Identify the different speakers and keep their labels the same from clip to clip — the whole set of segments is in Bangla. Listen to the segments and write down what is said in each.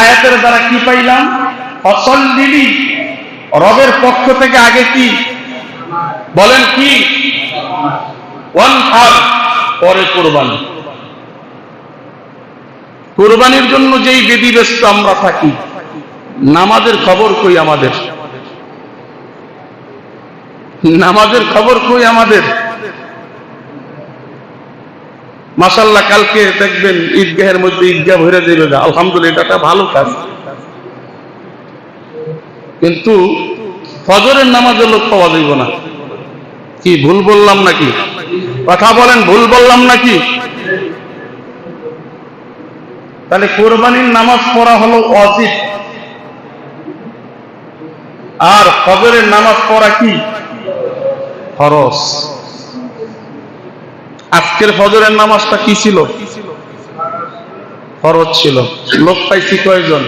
Speaker 1: আয়াতের দ্বারা কি পাইলাম? ফসল্লি, রবের পক্ষ থেকে আগে কি বলেন? কি? ওয়ানহার, পরে কুরবানি। কুরবানির জন্য যেই বিধিব্যস্ত আমরা থাকি, নামাজের খবর কই আমাদের? নামাজের খবর কই আমাদের? মাশাআল্লাহ, কালকে দেখবেন ঈদগাহের মধ্যে ঈদগাহ ভরে দেবে, আলহামদুলিল্লাহ, এটা ভালো কাজ। কিন্তু ফজরের নামাজে লোক পাওয়া যাইব না। কি ভুল বললাম নাকি? কথা বলেন, ভুল বললাম নাকি? তাহলে কোরবানির নামাজ পড়া হলো ওয়াজিব, আর ফজরের নামাজ পড়া কি? ফরজ। আজকের ফজরের নামাজটা কি ছিল? ফরজ ছিল। লোক পাইছি কয়জন?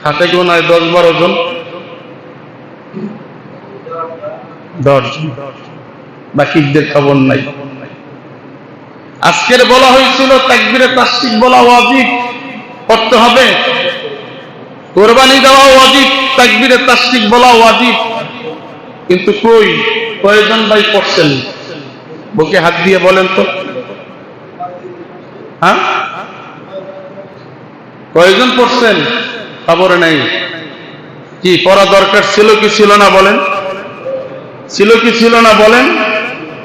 Speaker 1: হাতে গোনায় 10-12 জন, 10 জন, বাকিদের খবর নাই। আজকের বলা হয়েছিল তাকবীরে তাশরিক বলা ওয়াজিব, করতে হবে। কোরবানি দেওয়া ওয়াজিব, তাকবীরে তাশরিক বলা ওয়াজিব, কিন্তু কয়জন ভাই পড়ছেন? বুকে হাত দিয়ে বলেন তো, হ্যাঁ, কয়জন পড়ছেন? খবর নেই। কি পড়া দরকার ছিল কি ছিল না বলেন? ছিল কি ছিল না বলেন?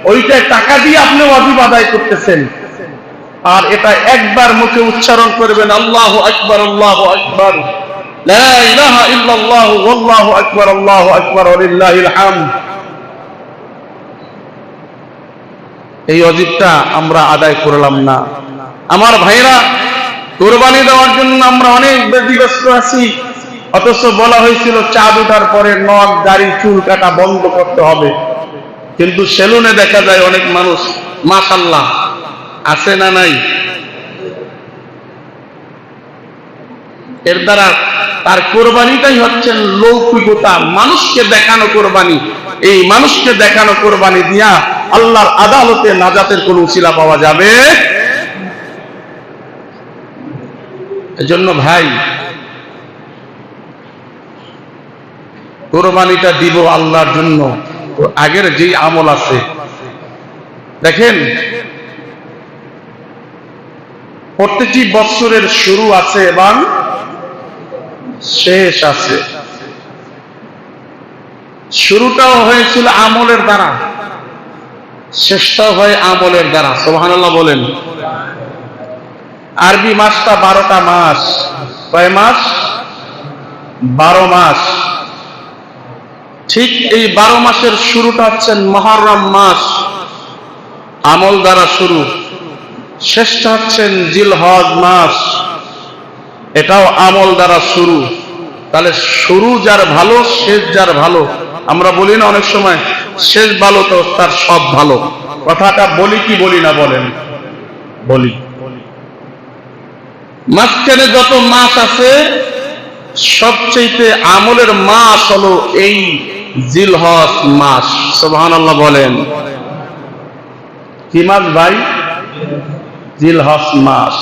Speaker 1: ওইটা টাকা দিয়ে আপনি ওয়াজিব আদায় করতেছেন, আর এটা একবার মুখে উচ্চারণ করবেন, আল্লাহু আকবার, আল্লাহু আকবার, লা ইলাহা ইল্লাল্লাহ, আল্লাহু আকবার, আল্লাহু আকবার, ওয়ালিল্লাহিল হামদ। এই ওয়াজিবটা আমরা আদায় করলাম না। আমার ভাইরা, কুরবানি দেওয়ার জন্য আমরা অনেক ব্যতিব্যস্ত আছি, অথচ বলা হয়েছিল চাঁদ ওঠার পরে নখ, দাড়ি, চুল কাটা বন্ধ করতে হবে। কিন্তু সেলুনে দেখা যায় অনেক মানুষ, মাশাআল্লাহ, আছে না নাই? এর দ্বারা তার কোরবানিটাই হচ্ছে লৌকিকতা, মানুষকে দেখানো কোরবানি। এই মানুষকে দেখানো কোরবানি দিয়া আল্লাহর আদালতে নাজাতের কোন উসিলা পাওয়া যাবে? এজন্য ভাই, কোরবানিটা দিব আল্লাহর জন্য। আগের যে আমল আছে দেখেন, প্রত্যেকটি বছরের শুরু আছে এবং শেষ আছে। শুরুটাও হয়েছিল আমলের দ্বারা, শেষটাও হয় আমলের দ্বারা। সুবহানাল্লাহ বলেন। আরবি মাসটা 12টা মাস। কয় মাস? 12 মাস। ঠিক এই 12 মাসের শুরুটা হচ্ছে মুহররম মাস, আমল দ্বারা শুরু। শেষটা হচ্ছেন জিলহজ মাস, এটাও আমল দ্বারা শুরু। তাহলে শুরু যার ভালো, শেষ যার ভালো। আমরা বলি না অনেক সময়, শেষ ভালো তো তার সব ভালো। কথাটা বলি কি বলি না বলেন? বলি। মাঝখানে যত মাস আছে, সবচেয়ে আমলের মাস হলো এই জিলহজ মাস। সুবহানাল্লাহ বলেন। কি মাস ভাই? জিলহজ মাস।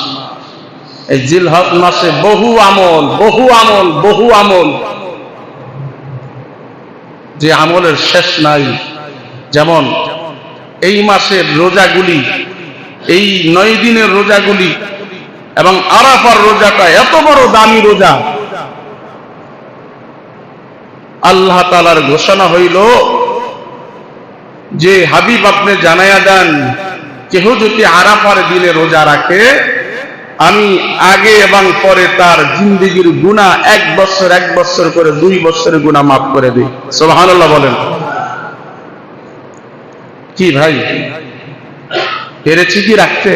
Speaker 1: এই জিলহজ মাসে বহু আমল, বহু আমল, বহু আমল, যে আমলের শেষ নাই। যেমন এই মাসের রোজাগুলি, এই 9 দিনের রোজাগুলি এবং আরাফার রোজাটা এত বড় দামি রোজা। আল্লাহ তাআলার ঘোষণা হইল যে হাবিব, আপনি জানায়া দেন, কেহ যদি আরাফার দিনে রোজা রাখে, আমি আগে এবং পরে তার জিন্দেগির গুনাহ 1 বছর 1 বছর করে 2 বছরের গুনাহ মাফ করে দিই। সুবহানাল্লাহ বলেন। কি ভাই, পেরেছি কি রাখতে?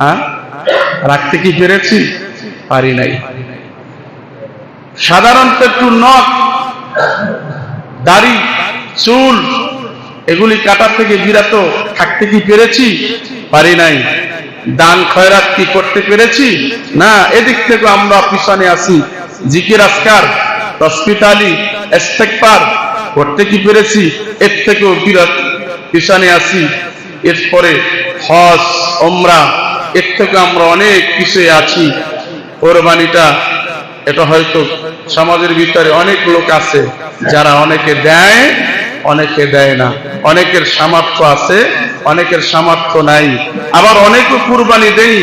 Speaker 1: হ্যাঁ, রাখতে কি পেরেছি? পারি নাই। সাধারণত একটু নখ, দাড়ি, চুল এগুলি কাটার থেকে বিরত থাকতে কি পেরেছি? পারি নাই। দান খয়রাত কি করতে পেরেছি? না। এদিক থেকে আমরা পিছনে আছি। জিকির আজকার, তাসবিহ তাহলিল, ইস্তিগফার করতে কি পেরেছি? এর থেকেও বিরত, পিছনে আছি। এরপরে হজ, উমরা, এর থেকে আমরা অনেক পিছিয়ে আছি। কোরবানিটা এটা হয়তো সমাজের ভিতরে অনেক লোক আছে যারা অনেকে দেয় অনেকে দেয় না, অনেকের সামর্থ্য আছে অনেকের সামর্থ্য নাই, আবার অনেকে কুরবানি দেই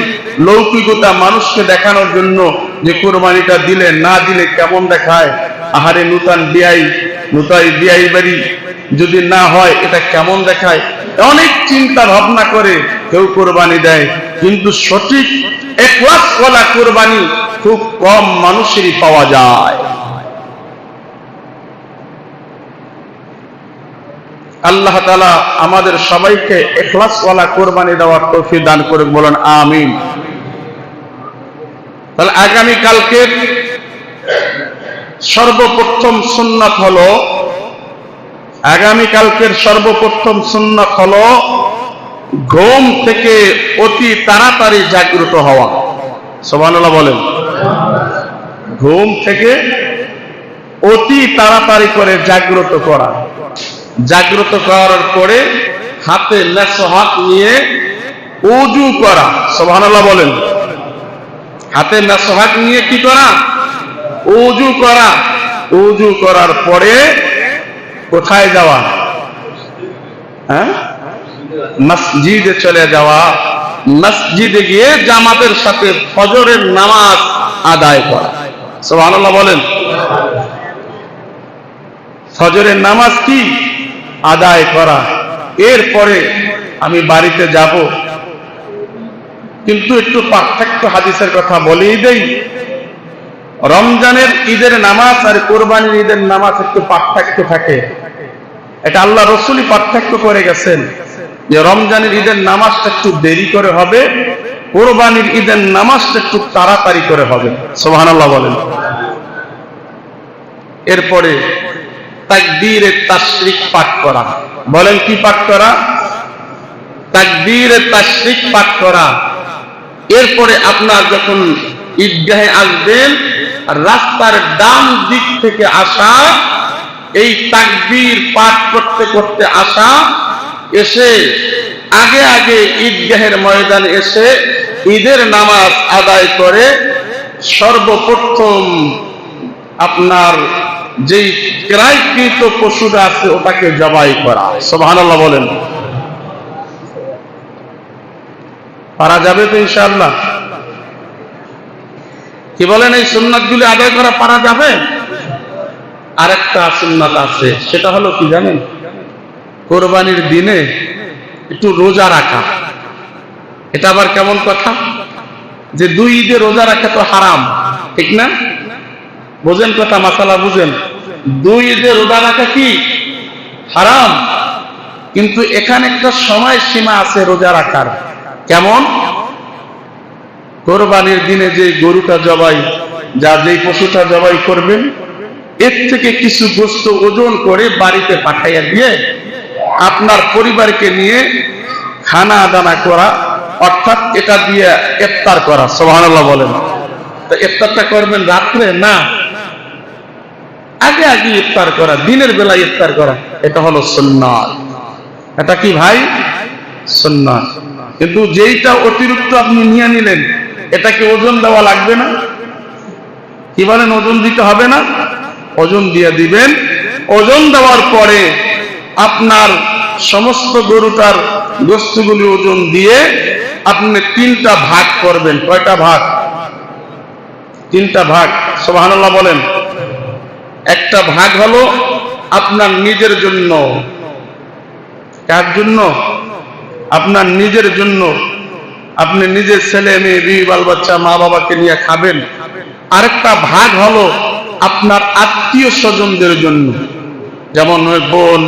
Speaker 1: লৌকিকতা মানুষকে দেখানোর জন্য যে কুরবানিটা দিলে না দিলে কেমন দেখায়, আহারে নূতন বিয়াই বাড়ি যদি না হয় এটা কেমন দেখায়, অনেক চিন্তা ভাবনা করে কেউ কুরবানি দেয়। কিন্তু সঠিক ইখলাসওয়ালা কুরবানি খুব কম মানুষেরই পাওয়া যায়। আল্লাহ তাআলা আমাদের সবাইকে ইখলাসওয়ালা কুরবানি দেওয়ার তৌফিক দান করে, বলেন আমিন। তাহলে আগামী কালকে সর্বপ্রথম সুন্নাত হলো, আগামী কালকের সর্বপ্রথম সুন্নাত হলো ঘুম থেকে অতি তাড়াতাড়ি জাগ্রত হওয়া। সুবহানাল্লাহ বলেন। ঘুম থেকে অতি তাড়াতাড়ি করে জাগ্রত করা, জাগ্রত করার পরে হাতে মেসওয়াক নিয়ে ওযু করা। সুবহানাল্লাহ বলেন। হাতে মেসওয়াক নিয়ে কি করা? ওযু করা। ওযু করার পরে কোথায় যাওয়া? মসজিদে চলে যাওয়া। মসজিদে গিয়ে জামাতের সাথে ফজরের নামাজ আদায় করা। সুবহানাল্লাহ বলেন। ফজরের নামাজ কি? আদায় করা। এরপরে আমি বাড়িতে যাব, কিন্তু একটু পার্থক্য হাদিসের কথা বলেই দেই। রমজানের ঈদের নামাজ আর কোরবানির ঈদের নামাজ একটু পার্থক্য থাকে। এটা আল্লাহ রাসূলই পার্থক্য করে গেছেন যে রমজানের ঈদের নামাজটা একটু দেরি করে হবে, কোরবানির ঈদের নামাজটা একটু তাড়াতাড়ি করে হবে। সুবহানাল্লাহ বলেন। এরপরে তাকবীরে তাশরিক পাঠ করা। বলেন কি পাঠ করা? তাকবীরে তাশরিক পাঠ করা। এরপরে আপনার যখন ঈদগাহে আসবেন, রাস্তার ডান দিক থেকে আসা, এই তাকবীর পাঠ করতে করতে আসা, এসে আগে আগে ঈদগাহের ময়দানে এসে ঈদের নামাজ আদায় করে সর্বপ্রথম আপনার যেই ক্রয়কৃত পশুটা আছে ওটাকে জবাই করা। সুবহানাল্লাহ বলেন। পারা যাবে তো ইনশাআল্লাহ? কি বলেন, এই সুন্নাতগুলি আদায় করা পারা যাবে? আরেকটা সুন্নাত আছে, সেটা হলো কি জানেন? কোরবানির দিনে একটু রোজা রাখা। এটা আবার কেমন কথা যে দুই ঈদে রোজা রাখা তো হারাম, ঠিক না? বুঝেন কথা, মাসালা বুঝেন। দুই ঈদে রোজা রাখা কি হারাম, কিন্তু এখানে একটা সময় সীমা আছে রোজা রাখার। কেমন? কোরবানির দিনে যে গরুটা জবাই, যেই পশুটা জবাই করবেন, এর থেকে কিছু গোশত ওজন করে বাড়িতে পাঠাইয়া দিয়ে আপনার পরিবারকে নিয়ে খানা দানা করা, অর্থাৎ এটা দিয়ে ইফতার করা। সুবহানাল্লাহ বলেন। তো ইফতারটা করবেন রাত্রে না, আগে আগে ইফতার করা, দিনের বেলা ইফতার করা, এটা হলো সুন্নাত। এটা কি ভাই? সুন্নাত। কিন্তু যেইটা অতিরিক্ত আপনি নিয়ে নিলেন, এটাকে ওজন দেওয়া লাগবে না? কি বলেন, ওজন দিতে হবে না? ওজন দিয়ে দিবেন। ওজন দেওয়ার পরে আপনার সমস্ত গরুটার গোশতগুলি ওজন দিয়ে আপনি তিনটা ভাগ করবেন। কয়টা ভাগ? তিনটা ভাগ। সুবহানাল্লাহ বলেন। একটা ভাগ হলো আপনার নিজের জন্য। কার জন্য? আপনার নিজের জন্য। আপনি নিজের ছেলে মেয়ে, বিবি বাল বাচ্চা, মা বাবাকে নিয়ে খাবেন। আরেকটা ভাগ হলো আপনার আত্মীয় স্বজনদের জন্য, যেমন বোন,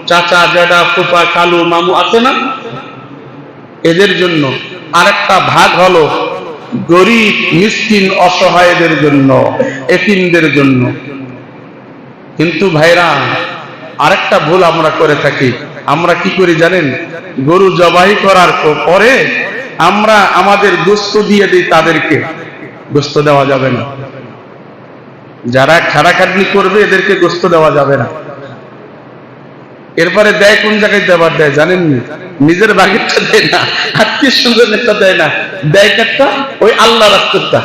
Speaker 1: চাচা, জ্যাঠা, ফুফা, খালু, মামু আছে না, এদের জন্য। আরেকটা ভাগ হলো গরিব, মিসকিন, অসহায়দের জন্য, এতিমদের জন্য। কিন্তু ভাইরা, আরেকটা ভুল আমরা করে থাকি। আমরা কি করি জানেন? গরু জবাই করার পরে আমরা আমাদের গোশত দিয়ে দিই তাদেরকে। গোশত দেওয়া যাবে না। যারা খাটাখাটনি করবে এদেরকে গোশত দেওয়া যাবে না। এরপরে দেয় কোন জায়গায় দেবার দেয় জানেননি? নিজের বাগেরটা দেয় না, আত্মীয় স্বজনেরটা দেয় না, দেয় কাটটা ওই আল্লাহ রাস্তাটা।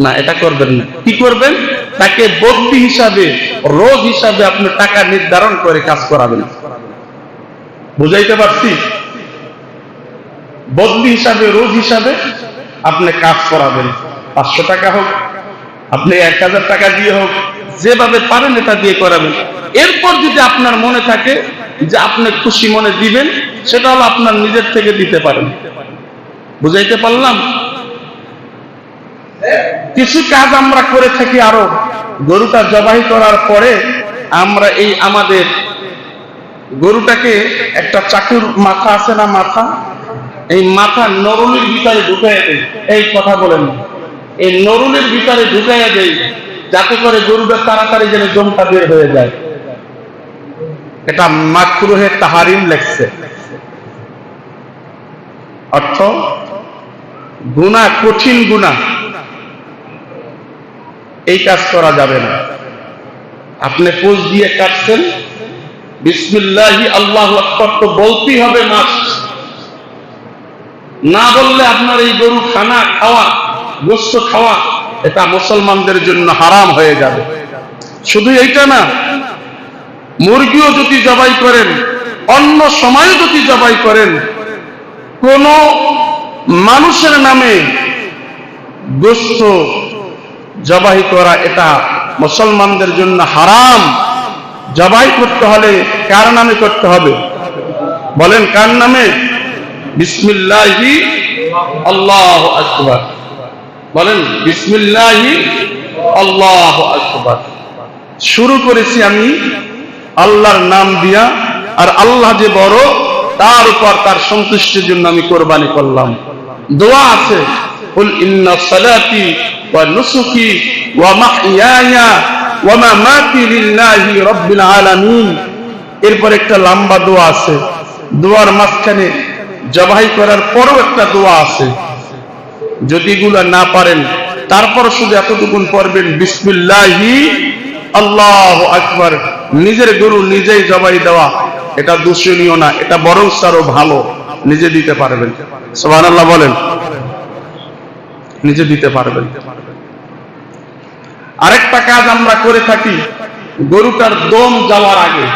Speaker 1: না, এটা করবেন না। কি করবেন? তাকে বদলি হিসাবে, রোজ হিসাবে আপনি টাকা নির্ধারণ করে কাজ করাবেন। বুঝাইতে পারছি? বদলি হিসাবে, রোজ হিসাবে আপনি কাজ করাবেন। 500 টাকা হোক, আপনি 1000 টাকা দিয়ে হোক, যেভাবে পারেন এটা দিয়ে করাবেন। এরপর যদি আপনার মনে থাকে যে আপনি খুশি মনে দিবেন, সেটা হলো আপনার নিজের থেকে দিতে পারেন। বুঝাইতে পারলাম? কিছু কাজ আমরা করে থাকি আরো। গরুটা জবাই করার পরে আমরা এই আমাদের গরুটাকে একটা চাকুর মাথা আছে না, মাথা, এই মাথা নরুলের ভিতরে ঢুকাইয়া দেয়। এই কথা বলেন, এই নরুলের ভিতরে ঢুকাইয়া দেয় যাতে করে গরুটা তাড়াতাড়ি যেন জমটা বের হয়ে যায়। এটা মাকরুহে তাহারিম লেখছে। অর্থ গুনাহ, কঠিন গুনাহ, এই কাজ করা যাবে না। আপনি পোজ দিয়ে কাটছেন, বিসমিল্লাহি আল্লাহু আকবার তো বলতেই হবে মাস্ট। না বললে আপনার এই গরু খাওয়া, গোশত খাওয়া, এটা মুসলমানদের জন্য হারাম হয়ে যাবে। শুধু এইটা না, মুরগিও যদি জবাই করেন, অন্য সময় যদি জবাই করেন, কোন মানুষের নামে গোশত জবাই করা এটা মুসলমানদের জন্য হারাম। জবাই করতে হলে কার নামে করতে হবে? বলেন, কার নামে? বিসমিল্লাহি আল্লাহু আকবার। বলেন, বিসমিল্লাহি আল্লাহু আকবার। শুরু করেছি আমি আল্লাহর নাম দিয়া, আর আল্লাহ যে বড়, তার উপর তার সন্তুষ্টির জন্য আমি কোরবানি করলাম। দোয়া আছে, কুল ইন্না সালাতি ওয়া নুসুকি ওয়া মাহইয়ায়া ওয়া মামাতি লিল্লাহি রাব্বিল আলামিন। এরপর একটা লম্বা দোয়া আছে। দোয়ার মাঝখানে জবাই করার পরও একটা দোয়া আছে। যদি এগুলা না পারেন, তারপর শুধু এতটুকুন পড়বেন, বিসমিল্লাহি আল্লাহু আকবার। নিজের গরু নিজেই জবাই দেওয়া এটা দূষণীয় না, এটা বরং আরো ভালো। নিজে দিতে পারবেন, সুবহানাল্লাহ বলেন, নিজে দিতে পারবেন। আরেকটা কাজ আমরা করে থাকি, গরুটার দম যাওয়ার আগে,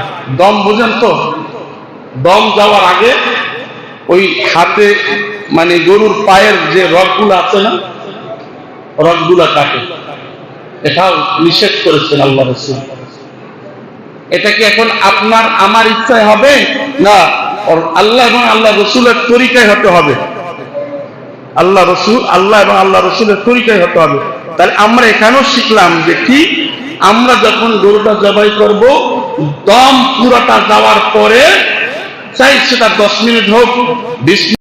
Speaker 1: দম বুঝেন তো, দম যাওয়ার আগে ওই হাতে, মানে গরুর পায়ের যে রগগুলো আছে না, রগগুলা কাটে। এটাও নিষেধ করেছেন আল্লাহ রাসূল। এটা কি এখন আপনার আমার ইচ্ছায় হবে না, আল্লাহ এবং আল্লাহ রাসূলের তরিকায় হতে হবে? আল্লাহ এবং আল্লাহ রাসূলের তরিকায় হতে হবে। তাহলে আমরা এখানেও শিখলাম যে কি, আমরা যখন গরুটা জবাই করব, দম পুরোটা যাওয়ার পরে, চাই সেটা 10 মিনিট হোক, 20